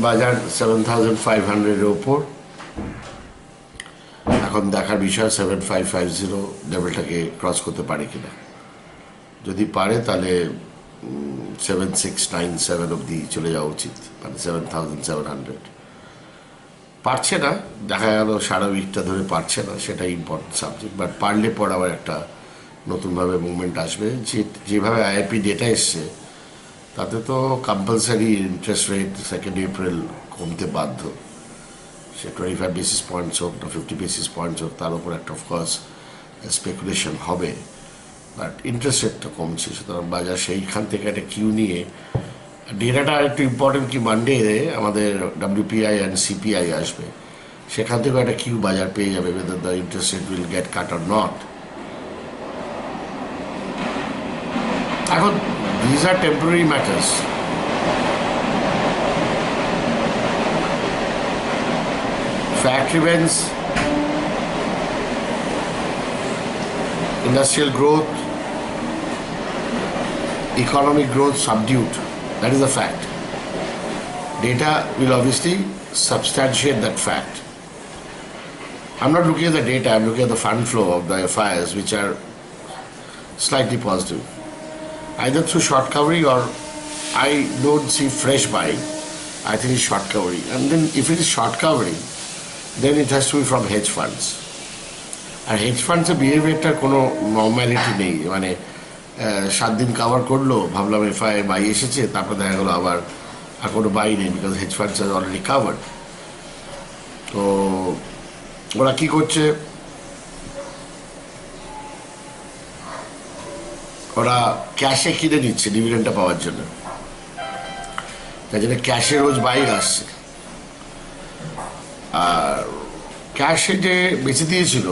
বাজার 7,500-এর ওপর। এখন দেখার বিষয় 7,550 লেভেলটাকে ক্রস করতে পারে কিনা। যদি পারে তাহলে 7,697 অবধি চলে যাওয়া উচিত, মানে 7,700। পারছে না, দেখা গেল সারা উইকটা ধরে পারছে না, সেটাই ইম্পর্টেন্ট সাবজেক্ট। বাট পারলে পর আবার একটা নতুনভাবে মুভমেন্ট আসবে। যেভাবে আইআইপি ডেটা এসছে তাতে তো কম্পালসারি ইন্টারেস্ট রেট 2 এপ্রিল কমতে বাধ্য। সে 25 বেসিস পয়েন্টস হোক না 50 বেসিস পয়েন্টস হোক, তার উপর একটা অফকোর্স স্পেকুলেশন হবে। বাট ইন্টারেস্ট রেটটা কমছে, সুতরাং বাজার সেইখান থেকে একটা কিউ নিয়ে। ডেটাটা একটু ইম্পর্টেন্ট কি, মানডে আমাদের WPI অ্যান্ড CPI আসবে, সেখান থেকেও একটা কিউ বাজার পেয়ে যাবে whether the interest rate will get cut or not. এখন these are temporary matters. Fact remains, industrial growth, economic growth subdued. That is a fact. Data will obviously substantiate that fact. I'm not looking at the data, I'm looking at the fund flow of the FIs, which are slightly positive. Either through short covering, or I don't see fresh buying. I think it's short covering. And then if it is short covering, then it has to be from hedge funds. আর hedge ফান্ডসের বিহেভিয়ারটার কোনো normality নেই। মানে 7 দিন cover করলো, ভাবলাম FI by এসেছে, তারপর দেখা গেলো আবার আর কোনো বাই নেই, because hedge funds are already covered. তো ওরা কি করছে, ওরা ক্যাশে কিনে নিচ্ছে ডিভিডেন্ডটা পাওয়ার জন্য, তাই জন্য ক্যাশে রোজ বাইর আসছে। আর ক্যাশে যে বেঁচে দিয়েছিল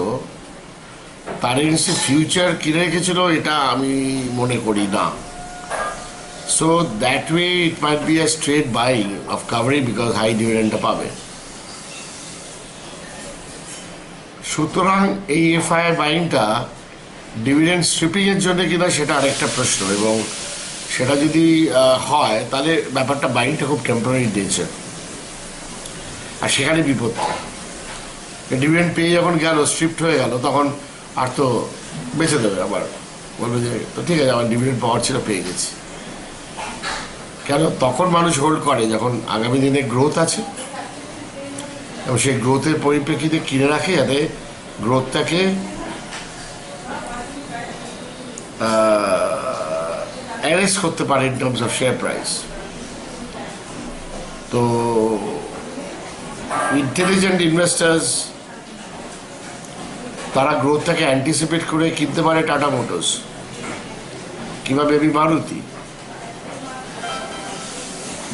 তার এগেন্সে ফিউচার কিনে রেখেছিল, এটা আমি মনে করি না। So that way it might be a straight buying of covering, because high ডিভিডেন্ডটা পাবে। সুতরাং এই FI বাইংটা ডিভিডেন্ড স্ট্রিপিংয়ের জন্য কিনা সেটা আরেকটা প্রশ্ন, এবং সেটা যদি হয় তাহলে ব্যাপারটা বাইংটা খুব টেম্পোরারি নেচার। আর সেখানে বিপদ, ডিভিডেন্ড পেয়ে যখন গেল, স্ট্রিপ্ট হয়ে গেল, তখন আর তো বেঁচে দেবে, আবার বলবে যে তো ঠিক আছে, আমার ডিভিডেন্ড পাওয়ার ছিল, পেয়ে গেছি। কেন তখন মানুষ হোল্ড করে, যখন আগামী দিনে গ্রোথ আছে এবং সেই গ্রোথের পরিপ্রেক্ষিতে কিনে রাখে, যাতে গ্রোথটাকে অ্যারেস্ট করতে পারে in terms of share price. তো ইন্টেলিজেন্ট ইনভেস্টার্স তারা গ্রোথটাকে অ্যান্টিসিপেট করে কিনতে পারে টাটা মোটরস কিংবা বেবি মারুতি।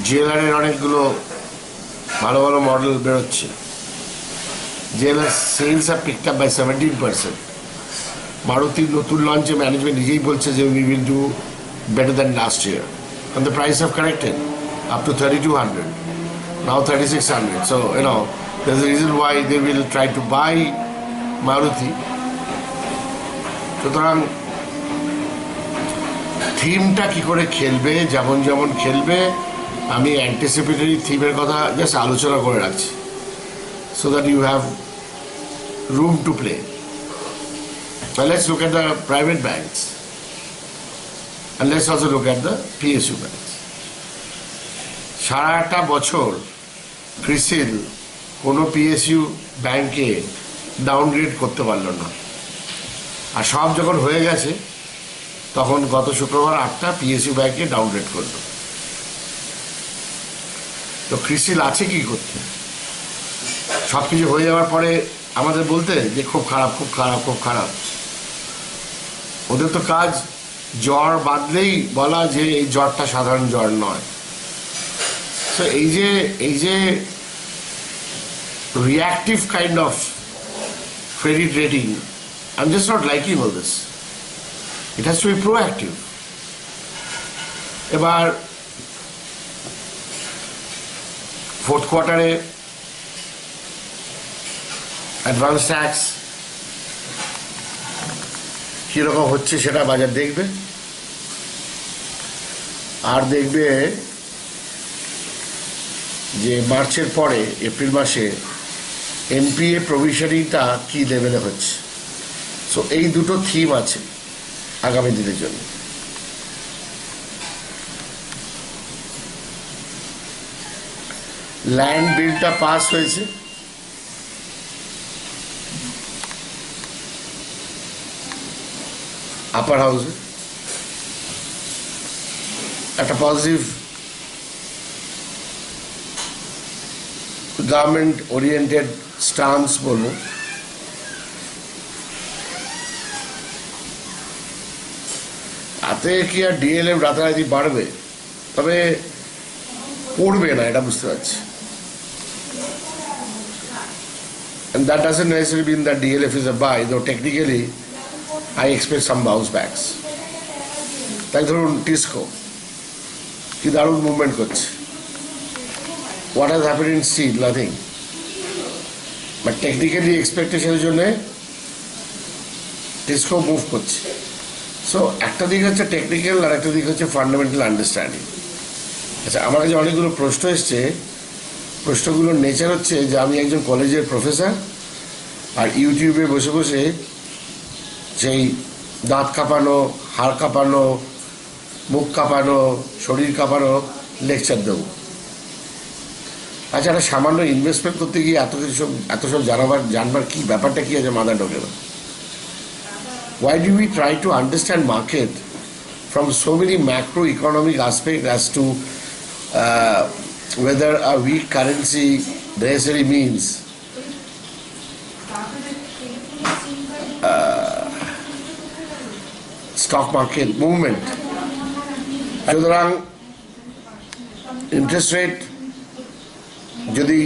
JLR-এর অনেকগুলো ভালো ভালো মডেল বেরোচ্ছে। JLR sales have picked up by 17%। মারুতির নতুন লঞ্চে ম্যানেজমেন্ট নিজেই বলছে যে we will do better than last year, and the price have corrected up to 3,200, now 3,600. So there's a reason why they will try to buy Maruti. সুতরাং থিমটা কি করে খেলবে, যেমন যেমন খেলবে, আমি অ্যান্টিসিপেটরি থিমের কথা জাস্ট আলোচনা করে রাখছি, so that you have room to play. Now let's look at the private banks. And let's also look at the PSU banks. সারাটা বছর ক্রিসিল কোনো PSU ব্যাংকে ডাউনগ্রেড করতে পারলো না, আর সব যখন হয়ে গেছে তখন গত শুক্রবার 8টা PSU ব্যাংকে ডাউনগ্রেড করলো। তো ক্রিসিল আছে কি করতে? সব কিছু হয়ে যাওয়ার পরে আমাদের বলতে যে খুব খারাপ, খুব খারাপ, খুব খারাপ। ওদের তো কাজ জ্বর বাঁধলেই বলা যে এই জ্বরটা সাধারণ জ্বর নয়। তো এই যে reactive kind of credit rating, I'm just not liking all this. It has to be proactive. এবার fourth quarter-এ অ্যাডভান্স ট্যাক্স কীরকম হচ্ছে সেটা বাজার দেখবে, আর দেখবে যে মার্চের পরে এপ্রিল মাসে এনপিএ প্রভিশনিংটা কী লেভেলে হচ্ছে। সো এই দুটো থিম আছে আগামী দিনের জন্য। ল্যান্ড বিলটা পাস হয়েছে, আপার হাউসে একটা পজিটিভ গভর্নমেন্ট ওরিয়েন্টেড স্টান্স বলবো। তাতে কি আর ডিএলএফ রাতারাতি বাড়বে? তবে পড়বে না, এটা বুঝতে পারছি। And that doesn't necessarily mean that DLF is a buy, though technically I expect some bounce backs. তাই ধরুন টিসকো কি দারুণ মুভমেন্ট করছে। What has happened in steel? Nothing. But technically এক্সপেকটেশনের জন্য টিসকো মুভ করছে। সো একটা দিক হচ্ছে টেকনিক্যাল আর একটা দিক হচ্ছে ফান্ডামেন্টাল আন্ডারস্ট্যান্ডিং। আচ্ছা, আমার কাছে অনেকগুলো প্রশ্ন এসছে। প্রশ্নগুলোর নেচার হচ্ছে যে আমি একজন কলেজের প্রফেসর আর ইউটিউবে বসে বসে যেই দাঁত কাঁপানো, হাড় কাঁপানো, মুখ কাঁপানো, শরীর কাঁপানো লেকচার দেবো। আচ্ছা, একটা সামান্য ইনভেস্টমেন্ট করতে গিয়ে এত সব জানবার কি ব্যাপারটা কি আছে মাথা ঢোকে না। Why do we try to understand market from so many macroeconomic aspects as to whether a weak currency necessarily means stock market movement? সুতরাং ইন্টারেস্ট রেট যদি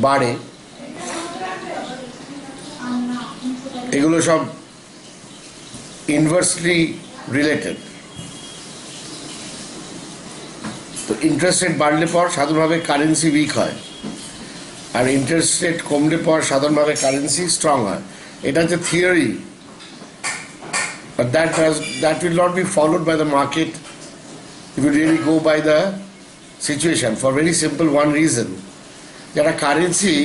বাড়ে, এগুলো সব ইনভার্সলি রিলেটেড। তো ইন্টারেস্ট রেট বাড়লে পর সাধারণভাবে কারেন্সি উইক হয়, আর ইন্টারেস্ট রেট কমলে পর সাধারণভাবে কারেন্সি স্ট্রং হয়। এটা হচ্ছে theory, but that will not be followed by the market if you really go by the situation, for very simple one reason, যারা কারেন্সি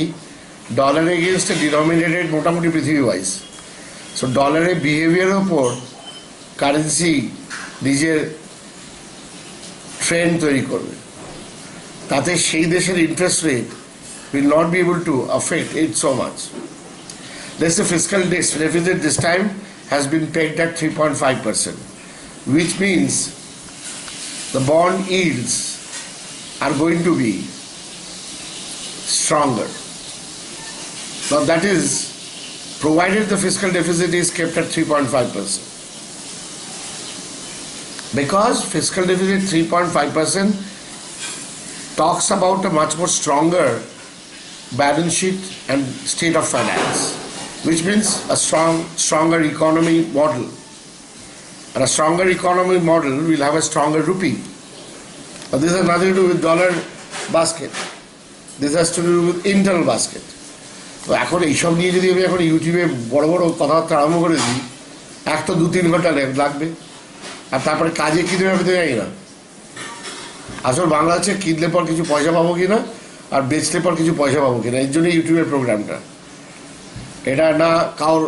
ডলার এগেনস্টে ডিনোমিনেটেড মোটামুটি পৃথিবী ওয়াইজ। সো ডলারের বিহেভিয়ারের ওপর কারেন্সি নিজের ট্রেন্ড তৈরি করবে, তাতে সেই দেশের interest rate will not be able to affect it so much. Thus the fiscal deficit this time has been pegged at 3.5%, which means the bond yields are going to be stronger. Now that is provided the fiscal deficit is kept at 3.5%. Because fiscal deficit 3.5% talks about a much more stronger balance sheet and state of finance, which means a stronger economy model. And a stronger economy model will have a stronger rupee. But this has nothing to do with dollar basket. This has to do with internal basket. তো এখন এইসব নিয়ে যদি আমি এখন ইউটিউবে বড় বড় কথাবার্তা আরম্ভ করে দিই, এক তো 2-3 ঘন্টা লাগবে, আর তারপরে কাজে কী দেবে আমি তো জানি না। আসল বাংলা হচ্ছে কিনলে পর কিছু পয়সা পাবো কিনা আর বেচলে পর কিছু পয়সা পাবো কিনা। এর জন্য ইউটিউবের প্রোগ্রামটা, এটা না কারোর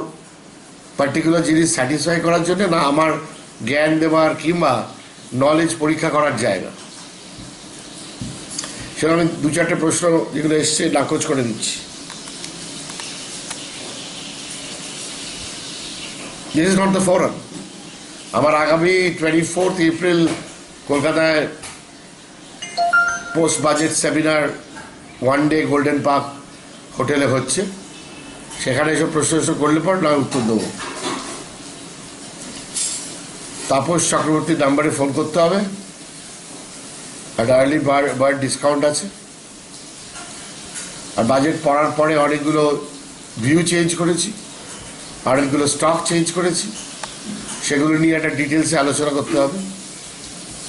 পার্টিকুলার জিনিস স্যাটিসফাই করার জন্য, না আমার জ্ঞান দেওয়ার কিংবা নলেজ পরীক্ষা করার জায়গা। সেটা আমি 2-4টে প্রশ্ন যেগুলো এসছে নাকচ করে দিচ্ছি। This is not the forum. আমার আগামী 24 এপ্রিল কলকাতায় post budget seminar 1 day golden park হোটেলে হচ্ছে, সেখানে এসব প্রশ্ন করলে পর না উত্তর দেবো। তাপস চক্রবর্তীর নাম্বারে ফোন করতে হবে, একটা আর্লি বার্ড ডিসকাউন্ট আছে। আর বাজেট পড়ার পরে অনেকগুলো ভিউ চেঞ্জ করেছি, অনেকগুলো স্টক চেঞ্জ করেছি, সেগুলো নিয়ে একটা ডিটেলসে আলোচনা করতে হবে।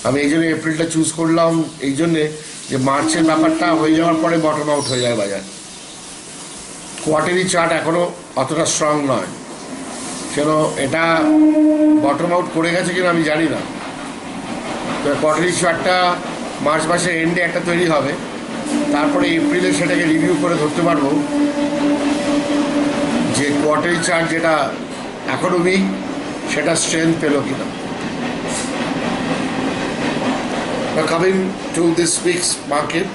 আমি এই জন্য এপ্রিলটা চুজ করলাম, এই জন্যে যে মার্চের ব্যাপারটা হয়ে যাওয়ার পরে বটম আউট হয়ে যায় বাজার। কোয়ার্টারলি চার্ট এখনও অতটা স্ট্রং নয়, কেন এটা বটম আউট করে গেছে কিনা আমি জানি না। তো কোয়ার্টারলি চার্টটা মার্চ মাসের এন্ডে একটা তৈরি হবে, তারপরে এপ্রিলে সেটাকে রিভিউ করে ধরতে পারবো যে কোয়ার্টারলি চার্ট যেটা এখনো উইক সেটা স্ট্রেংথ পেলো কিনা। Coming to this weeks market,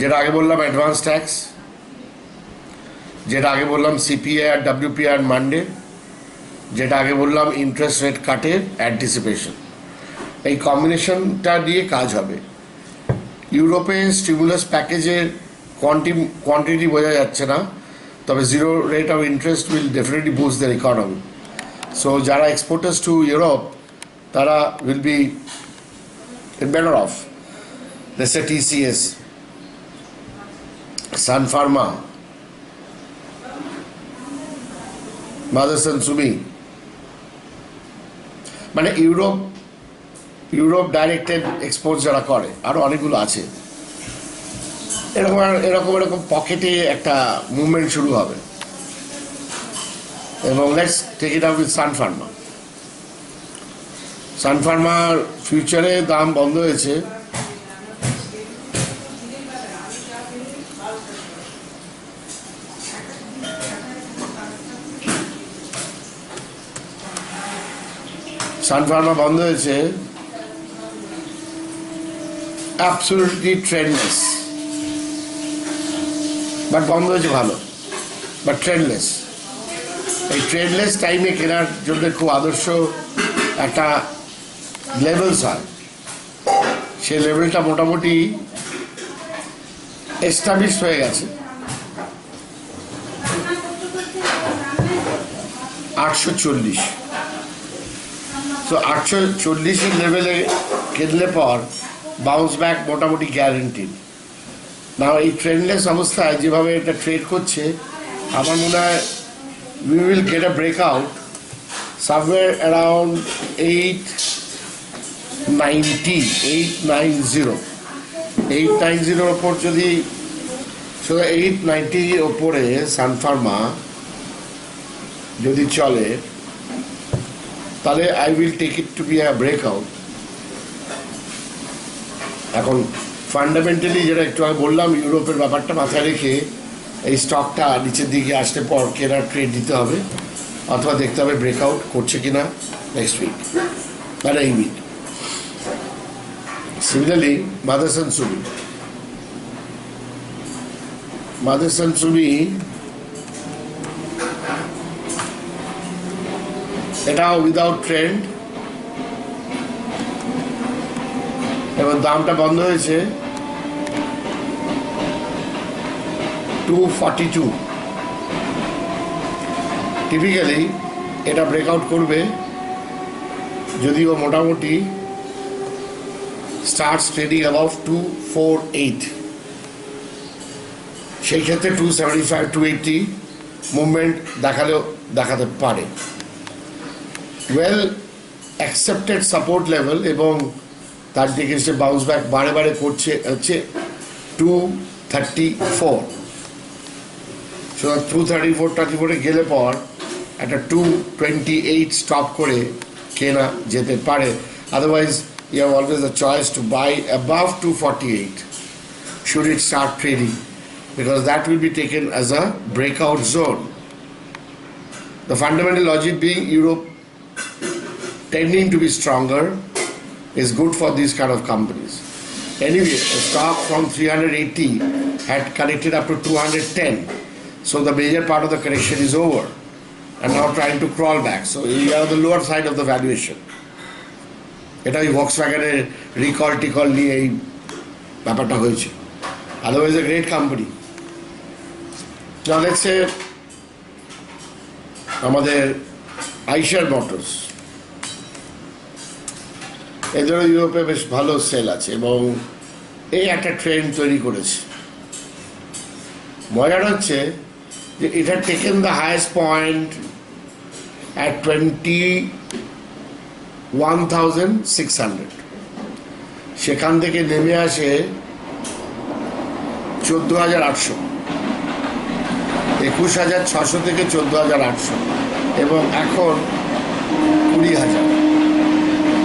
যেটা আগে বললাম অ্যাডভান্স ট্যাক্স, যেটা আগে বললাম সিপিআই আর ডাব্লিউপিআই মানডে, যেটা আগে বললাম ইন্টারেস্ট রেট কাটের অ্যান্টিসিপেশন, এই কম্বিনেশনটা দিয়ে কাজ হবে। ইউরোপে স্টিমুলাস প্যাকেজের কোয়ান্টিটি বোঝা যাচ্ছে না, তবে zero rate of interest will definitely boost their economy. So যারা এক্সপোর্টার্স টু ইউরোপ তারা উইল বি বেটার অফ। দেশে TCS, Sun Pharma, Motherson Sumi, মানে ইউরোপ ডাইরেক্টেড এক্সপোর্ট যারা করে, আরো অনেকগুলো আছে, এরকম পকেটে একটা মুভমেন্ট শুরু হবে। এবং let's take it up with Sun Pharma. সান ফার্মার ফিউচারে দাম বন্ধ হয়েছে অ্যাবসলিউটলি ট্রেন্ডলেস, বাট বন্ধ হয়েছে ভালো, বাট ট্রেন্ডলেস। এই ট্রেন্ডলেস টাইমে কেনার জন্য খুব আদর্শ একটা লেভেলস হয়, সেই লেভেলটা মোটামুটি এস্টাবলিশ হয়ে গেছে। 840, তো 840 লেভেলে কিনলে পর বাউন্স ব্যাক মোটামুটি গ্যারেন্টিড। না এই ট্রেন্ডলেস অবস্থায় যেভাবে এটা ট্রেড করছে, আমার মনে হয় we will get a breakout somewhere around 890 ওপর। যদি 890 ওপরে সানফার্মা যদি চলে, তাহলে I will take it to be a breakout. এখন ফান্ডামেন্টালি যেটা একটু আগে বললাম, ইউরোপের ব্যাপারটা মাথায় রেখে এই স্টকটা নিচের দিকে আসলে পর কেনার ট্রেড দিতে হবে, অথবা দেখতে হবে ব্রেকআউট করছে কিনা নেক্সট উইক, মানে এই উইক। সিমিলারলি মাদারসন সুমি এটাও উইদাউট ট্রেন্ড, এবং দামটা বন্ধ হয়েছে 242। টিপিক্যালি এটা ব্রেকআউট করবে যদিও মোটামুটি স্টার্টস ট্রেডিং অ্যাবাউট 248, সেই ক্ষেত্রে 275 280 মুভমেন্ট দেখাতে পারে। ওয়েল অ্যাকসেপ্টেড সাপোর্ট লেভেল, এবং তার দিকে সে বাউন্স ব্যাক বারে করছে হচ্ছে 234। 234 গেলে পর একটা 228 স্টপ করে কেনা যেতে পারে। Otherwise you have always the choice to buy above 248 should it start trading, because that will be taken as a breakout zone. The fundamental logic being Europe tending to be stronger is good for these kind of companies. Anyway, the stock from 380 had corrected up to 210. So the major part of the correction is over and now trying to crawl back. So you are on the lower side of the valuation. এটা ওই ভক্সওয়াগনের tickle নিয়ে এই ব্যাপারটা হয়েছে। Otherwise a great company. চলেছে আমাদের আইশার motors, এদেরও ইউরোপে বেশ ভালো সেল আছে এবং এই একটা ট্রেন্ড তৈরি করেছে। মজার হচ্ছে যে এটা taken the highest point at 21,600, সেখান থেকে নেমে আসে 14,800, 21,600 থেকে 14,800। এবং এখন 20,000।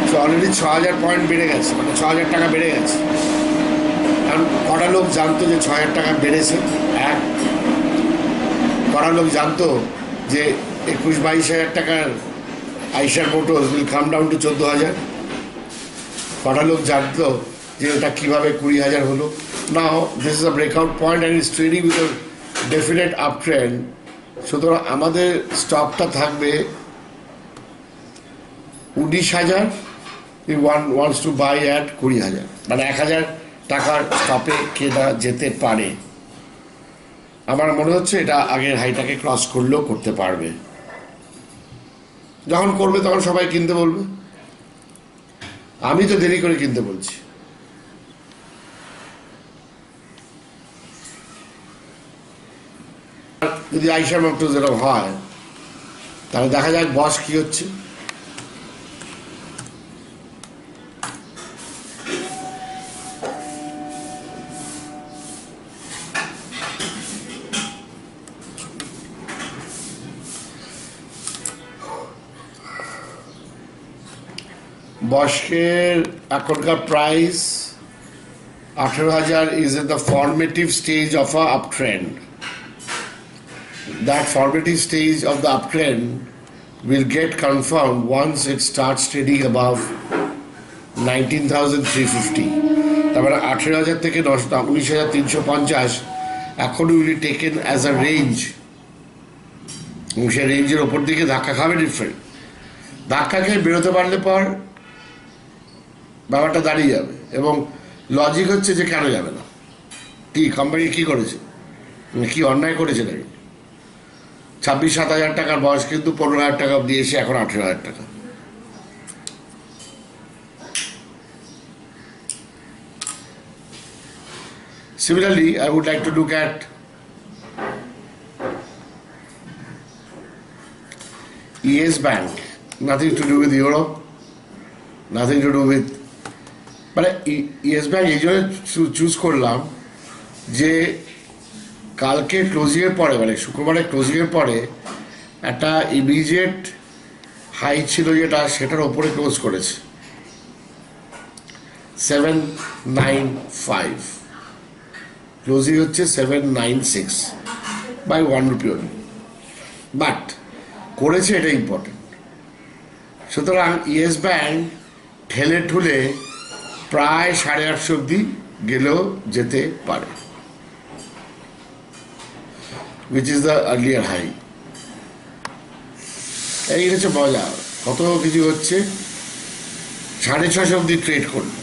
তো অলরেডি 6,000 পয়েন্ট বেড়ে গেছে, মানে 6,000 টাকা বেড়ে গেছে। কারণ কটা লোক জানতো যে 6,000 টাকা বেড়েছে? এক, কটা লোক জানতো যে 21-22,000 টাকার Eicher motors will come down to 14,000? কটা লোক জানতো যে এটা কীভাবে 20,000 হলো? Now this is a breakout point and is trading with a definite up trend. সুতরাং আমাদের স্টকটা থাকবে 19,000, ওয়ান্টস টু বাই অ্যাট 20,000, মানে 1,000 টাকার স্টপে কেনা যেতে পারে। আমার মনে হচ্ছে এটা আগের হাইটাকে ক্রস করলেও করতে পারবে। যখন করবে তখন সবাই কিনতে বলবে, আমি তো দেরি করে কিনতে বলছি। যদি আইসার মোটরস এরকম হয় তাহলে দেখা যাক বস কি হচ্ছে। বস্কের এখনকার price 18,000 is in the formative stage of a uptrend. That formative stage of the uptrend will get confirmed once it starts trading above 19,350. তারপরে 18,000 থেকে 19,350 এখন will be taken as a range, এবং সেই রেঞ্জের ওপর দিকে ধাক্কা খাবে ডিফারেন্ট। ধাক্কা খেয়ে বেরোতে পারলে পর ব্যাপারটা দাঁড়িয়ে যাবে। এবং লজিক হচ্ছে যে কেন যাবে না, কি কোম্পানি কি করেছে, কি অন্যায় করেছে নাকি? 26-27 টাকার বয়স কিন্তু 15,000 টাকা দিয়ে এসে এখন 18,000 টাকা। Similarly, I would like to look at Yes Bank. Nothing to do with Europe, nothing to do with, মানে ইয়েস ব্যাংক এই জন্য চুজ করলাম যে কালকে ক্লোজিংয়ের পরে, মানে শুক্রবারে ক্লোজিংয়ের পরে একটা ইমিডিয়েট হাই ছিল যেটা, সেটার ওপরে ক্লোজ করেছে 795, ক্লোজিং হচ্ছে 796 বাই 1 রুপি only, বাট করেছে, এটা ইম্পর্টেন্ট। সুতরাং ইয়েস ব্যাংক ঠেলে ঠুলে প্রায় 850 অব্দি গেলেও যেতে পারে, which is the earlier high. এই হচ্ছে মজা, কত কিছু হচ্ছে। 650 অব্দি ট্রেড করলো,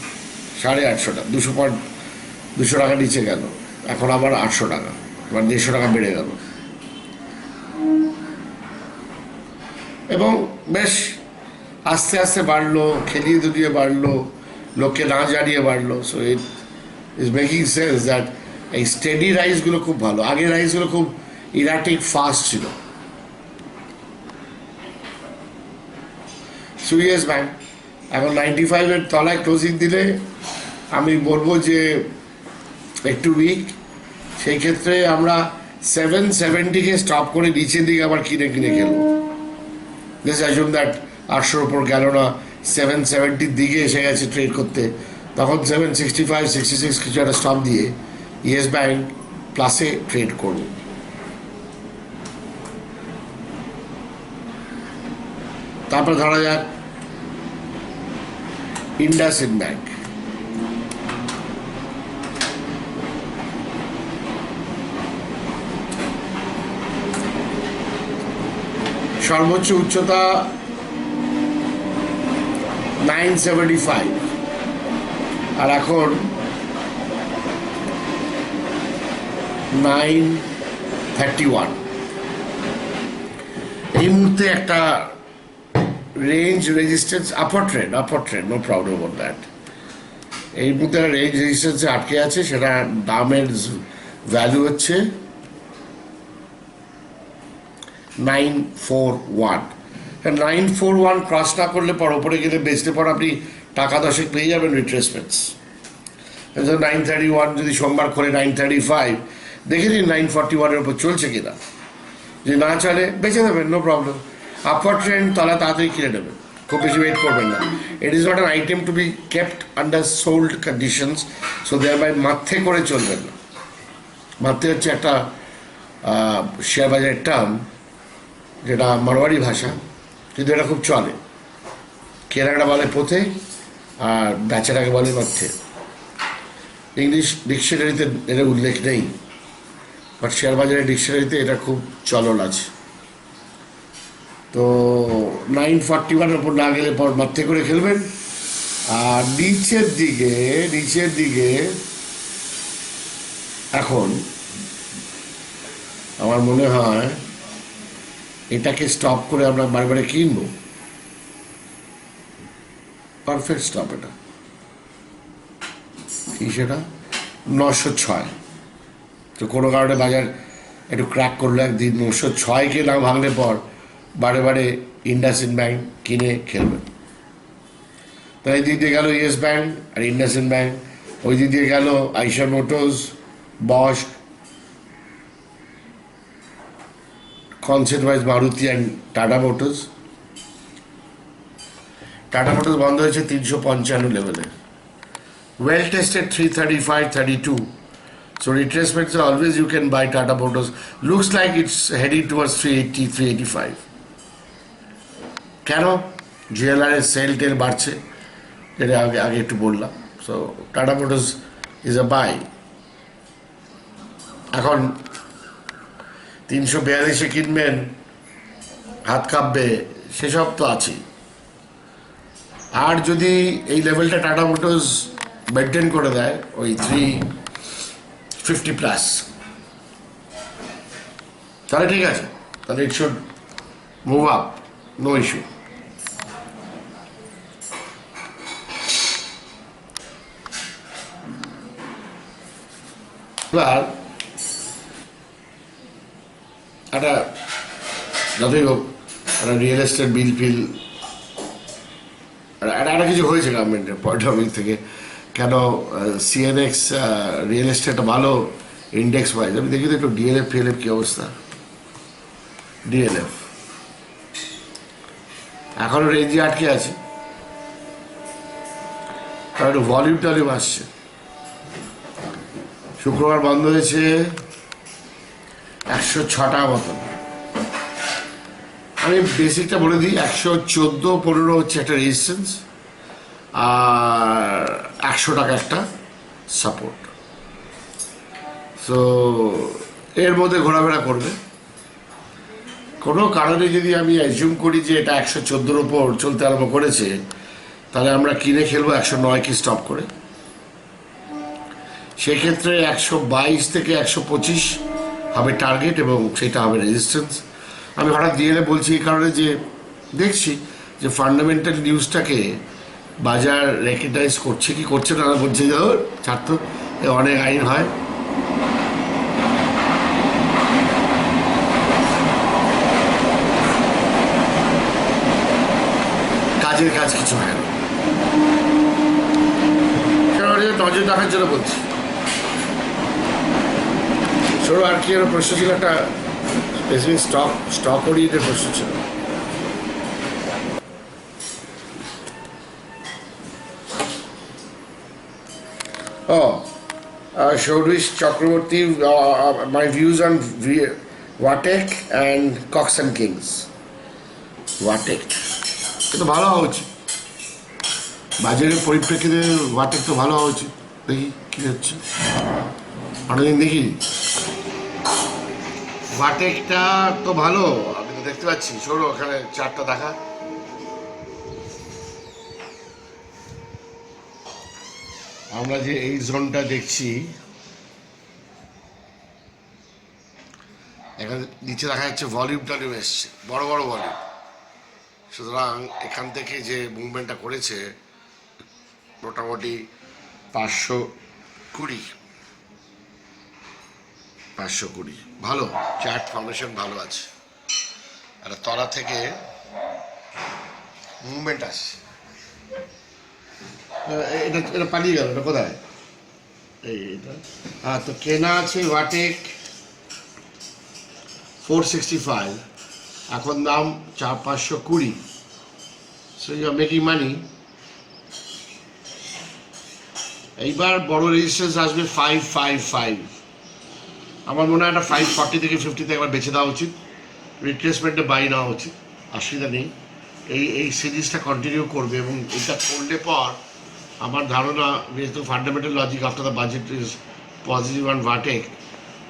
850 টাকা, 200 টাকা নিচে গেল, এখন আবার 800 টাকা, এবার 150 টাকা বেড়ে গেল, এবং বেশ আস্তে আস্তে বাড়লো, খেলিয়ে দুলিয়ে বাড়লো, লোককে না জানিয়ে বাড়লো। So it is making sense that এই স্টেডি রাইজগুলো খুব ভালো। আগের রাইজগুলো খুব ইরাটিক ফাস্ট ছিল। ইয়েস ব্যাংক এখন 95-এর তলায় ক্লোজিং দিলে আমি বলবো যে একটু উইক। সেই ক্ষেত্রে আমরা 770-কে স্টপ করে নিচের দিকে আবার কিনে খেলবো। লেটস অ্যাজিউম দ্যাট 800-র ওপর গেল না, 770-র দিকে এসে গেছে ট্রেড করতে, তখন 765-66 কিছু একটা স্টপ দিয়ে ইয়েস ব্যাংক প্লাসে ট্রেড করব। তারপর ধরা যাক ইন্ডাসইন্ড ব্যাংক, সর্বোচ্চ উচ্চতা 975 আর এখন 931। এই মুহূর্তে একটা range resistance, upper trend, no problem on that. এই মুহূর্তে একটা রেঞ্জ রেজিস্ট্যান্সে আটকে আছে, সেটা দামের ভ্যালু হচ্ছে 941। 941 ক্রস না করলে পর ওপরে গেলে বেচতে পর আপনি টাকা 10 পেয়ে যাবেন রিট্রেসমেন্টস। 931 যদি সোমবার করে 935 দেখে নিন 941-এর উপর চলছে কিনা, যদি না চলে বেঁচে দেবেন, নো প্রবলেম। আপওয়ার্ড ট্রেন্ড তাহলে তাড়াতাড়ি কিনে নেবে, খুব বেশি ওয়েট করবেন না। It is not an item to be kept under sold conditions, so there buy মাথে করে চলবেন না। মাথে হচ্ছে একটা শেয়ার বাজারের টার্ম, যেটা মারোয়ারি ভাষা, কিন্তু এটা খুব চলে। কেনাটা বলে পথে আর বেচাটাকে বলে মাথে। ইংলিশ ডিকশনারিতে এর উল্লেখ নেই, বাট শেয়ার বাজারের ডিকশনারিতে এটা খুব চলন আছে। তো 941 ওপর না গেলে পর মাথে করে খেলবেন। আর নিচের দিকে এখন আমার মনে হয় এটাকে স্টপ করে আমরা বারে কিনবো। পারফেক্ট স্টপ এটা। কি সেটা? 906। তো কোনো কারণে বাজার একটু ক্র্যাক করলো একদিন, 906কে না ভাঙলে পর বারে ইন্ডাসইন্ড ব্যাংক কিনে খেলবেন। তো এই দিক দিয়ে গেল ইয়েস ব্যাংক আর ইন্ডাসইন্ড ব্যাংক, ওই দিক দিয়ে গেল Eicher Motors, Bosch, consent wise Maruti and Tata Motors. Tata Motors বন্ধ হয়েছে 355 লেভেলে, well tested 335, 32. So retracements are always you can buy Tata Motors. Looks like it's heading towards 380, 385. কেন? জিএলআর এর সেল টেল বাড়ছে, যেটা আগে একটু বললাম। So Tata Motors is a buy. এখন 342 কিনবেন, হাত কাঁপবে, সেসব তো আছেই। আর যদি এই লেভেলটা টাটা মোটরস মেনটেন করে দেয় ওই 350+, তাহলে ঠিক আছে, তাহলে it should move up, no issue. এবার একটা যতই হোক একটা রিয়েল এস্টেট বিল ফিল একটা কিছু হয়েছে গভর্নমেন্টের পয়েন্ট অফ ভিউ থেকে। কেন সিএনএক্স রিয়েল এস্টেট ভালো ইন্ডেক্স ওয়াইজ। আমি দেখি তো একটু ডিএলএফ ফিএলএফ কী অবস্থা। ডিএলএফ এখনও রেঞ্জে আটকে আছে, কারণ একটু ভলিউম আসছে। শুক্রবার বন্ধ হয়েছে 106টা মতন। আমি বেসিকটা বলে দিই, 114-15 হচ্ছে একটা রেজিস্ট্যান্স, আর 100 টাকা একটা সাপোর্ট। সো এর মধ্যে ঘোরাফেরা করবে। কোনো কারণে যদি আমি অ্যাজিউম করি যে এটা 114-র ওপর চলতে আরম্ভ করেছে, তাহলে আমরা কিনে খেলবো 109 কি স্টপ করে। সেক্ষেত্রে 122 থেকে 125 হবে টার্গেট এবং সেটা হবে রেজিস্ট্যান্স। আমি হঠাৎ দিয়ে বলছি এই কারণে যে দেখছি যে ফান্ডামেন্টাল নিউজটাকে বাজার রেকগনাইজ করছে কি করছে না, বলছে যে ছাড় তো, অনেক আইন হয়। কাজের কাজ কিছু হয় না, নজর রাখার জন্য বলছি। সরু আর কি আরো প্রশ্ন ছিল? একটা স্পেসিফিক স্টক ওরিয়েন্টেড প্রশ্ন ছিল। Showbiz Chakraborty, my views on Vatek and Cox and Kings. Vatek তো ভালো হওয়া উচিত, বাজারের পরিপ্রেক্ষিতে ওয়াটেক তো ভালো হওয়া উচিত। দেখি কী হচ্ছে, অনেকদিন দেখি ওয়াটেকটা তো ভালো, আমি তো দেখতে পাচ্ছি। সরো ওখানে চারটা দেখা। আমরা যে এই জোনটা দেখছি, এখানে নিচে দেখা যাচ্ছে ভলিউমটা নেমে এসছে, বড় বড় ভলিউম। সুতরাং এখান থেকে যে মুভমেন্টটা করেছে মোটামুটি 520 ভালো, চার্ট ফর্মেশন ভালো আছে। একটা তলা থেকে মুভমেন্ট আসছে। এটা পালিয়ে গেল, এটা কোথায়? এইটা হ্যাঁ, তো কেনা আছে ওয়াটেক 465 এখন দাম 4,520, so you are making money. এইবার বড় রেজিস্ট্যান্স আসবে 555। আমার মনে হয় একটা 540 থেকে 50 থেকে একবার বেছে দেওয়া উচিত, রিট্রেসমেন্টে বাই নেওয়া উচিত, অসুবিধা নেই। এই সিরিজটা কন্টিনিউ করবে এবং এটা করলে পর আমার ধারণা, যেহেতু fundamental logic after the budget is positive on ভাটেক,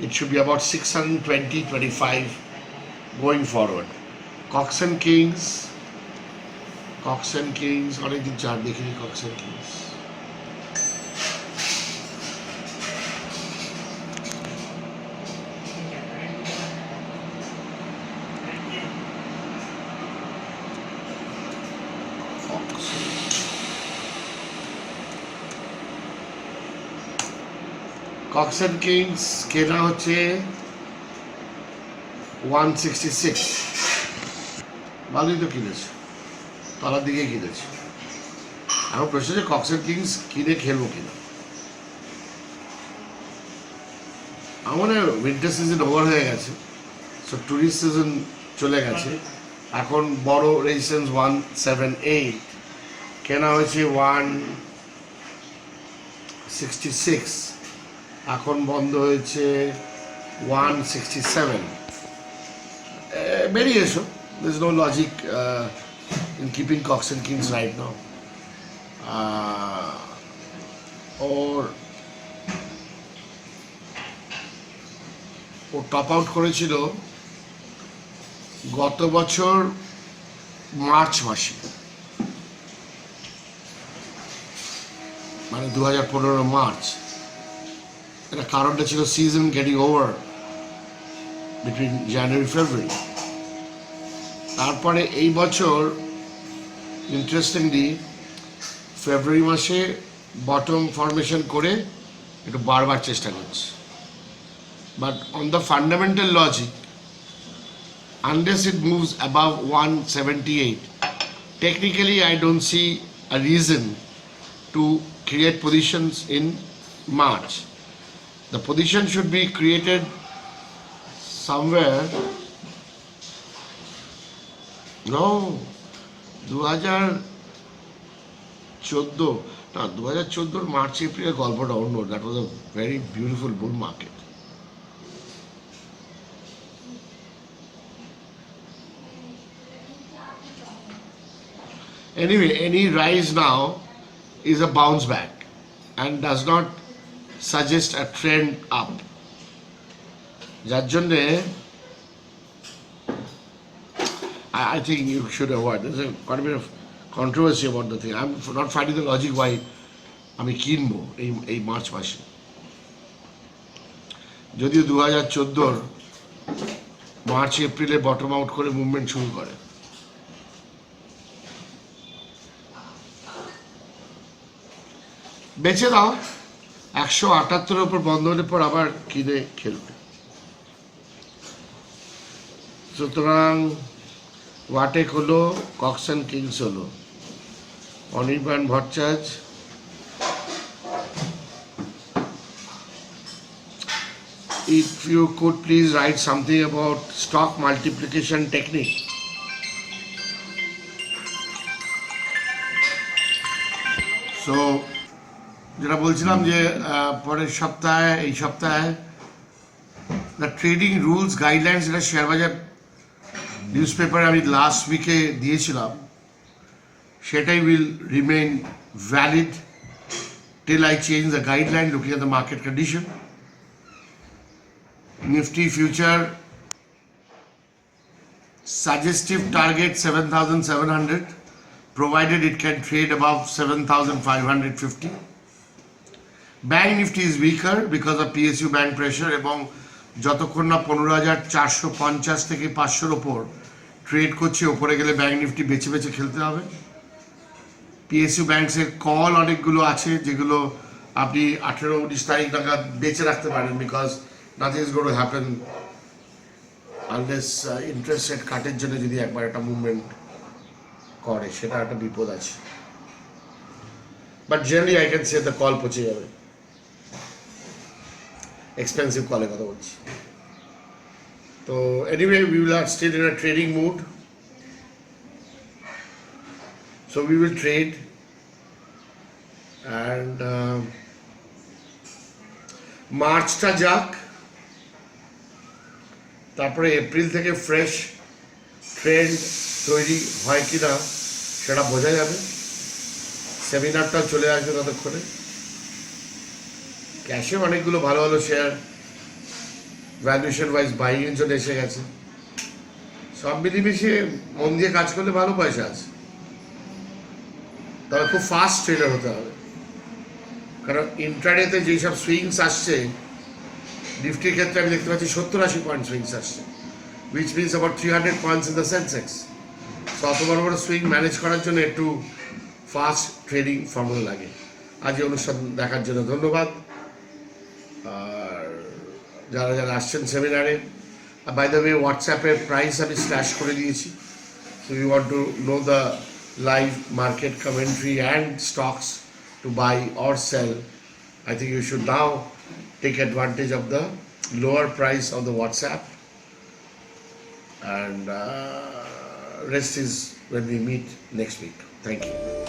it should be about 620-25 going forward. Cox and Kings, অনেকদিন চার্ট দেখিনি Cox and Kings। Cox and Kings কেনা হচ্ছে 166, ভালোই তো কিনেছে, তলার দিকে কিনেছে। আমার প্রশ্ন হচ্ছে Cox and Kings কিনে খেলবো কিনা। আমার উইন্টার সিজন ওভার হয়ে গেছে, সো টুরিস্ট সিজন চলে গেছে। এখন বড় রেজিস্ট্যান্স 178, কেনা হয়েছে 166, এখন বন্ধ হয়েছে 167। বেরিয়ে এসো, there is no logic in keeping Cox and Kings right now. ও টপ আউট করেছিল গত বছর মার্চ মাসে, মানে 2015 মার্চ। এটা কারণটা ছিল সিজন গেটিং ওভার বিটুইন জানুয়ারি ফেব্রুয়ারি। তারপরে এই বছর ইন্টারেস্টিংলি ফেব্রুয়ারি মাসে বটম ফরমেশন করে একটু বারবার চেষ্টা করছে। But on the fundamental logic, unless it moves above 178, technically I don't see a reason to create positions in March. The position should be created somewhere. No, 2014, না 2014 মার্চ এপ্রিলের গল্পটা অন্য। That was a very beautiful bull market. Anyway, any rise now is a bounce back and does not suggest a trend up. যার জন্যে I think you should avoid. There's quite a bit of controversy about the thing. I'm not finding the logic why আমি কিনবো এই March মাসে, যদিও 2014 March এপ্রিলে bottom out করে movement শুরু করে। বেঁচে দাও, 178 উপর বন্ধ হলে পর আবার কিনে খেলবে। সুতরাং ওয়াটেক হলো, কক্স অ্যান্ড কিংস হলো। Anirban Bhattacharya, if you could please write something about stock multiplication technique. So যেটা বলছিলাম যে পরের সপ্তাহে, এই সপ্তাহে দ্য ট্রেডিং রুলস গাইডলাইন্স, যেটা শেয়ার বাজার নিউজ পেপারে আমি লাস্ট উইকে দিয়েছিলাম, সেটাই will remain valid till I change the guideline looking at the market condition. Nifty future suggestive target 7,700, provided it can trade above 7,550. Bank Nifty is weaker because of PSU bank pressure, এবং যতক্ষণ না 15,450 থেকে 500 ওপর trade করছে, ওপরে গেলে bank Nifty বেছে বেছে খেলতে হবে। PSU ব্যাংকসের কল অনেকগুলো আছে, যেগুলো আপনি 18-19 তারিখ নাগাদ বেঁচে রাখতে পারেন, because nothing is going to happen unless interest rate কাটের জন্য যদি একবার একটা মুভমেন্ট করে, সেটা একটা বিপদ আছে। But generally I can say the call পচে যাবে, এক্সপেন্সিভ কলের কথা বলছি। So anyway, we are still in a trading mood. So we will trade and মার্চটা যাক, তারপরে এপ্রিল থেকে ফ্রেশ ট্রেন্ড তৈরি হয় কিনা সেটা বোঝা যাবে। সেমিনারটাও চলে আসবে ততক্ষণে। ক্যাশে অনেকগুলো ভালো ভালো শেয়ার ভ্যালুয়েশন ওয়াইজ বাইংয়ের জন্য এসে গেছে। সব মিলিয়ে মন দিয়ে কাজ করলে ভালো পয়সা আছে, তবে খুব ফাস্ট ট্রেডার হতে হবে, কারণ ইন্ট্রাডেতে যেসব সুইংস আসছে, নিফটির ক্ষেত্রে আমি দেখতে পাচ্ছি 70-80 পয়েন্ট সুইংস আসছে, which means about 300 points in the Sensex. তো অত বড় বড় সুইং ম্যানেজ করার জন্য একটু ফাস্ট ট্রেডিং ফর্মুলা লাগে। আজ এই অনুষ্ঠান দেখার জন্য ধন্যবাদ। আর যারা যারা আসছেন সেমিনারে, বাই দ্য ওয়ে হোয়াটসঅ্যাপের প্রাইস আমি স্ল্যাশ করে দিয়েছি। So you want to know the live market commentary and stocks to buy or sell, I think you should now take advantage of the lower price of the WhatsApp, and rest is when we meet next week. Thank you.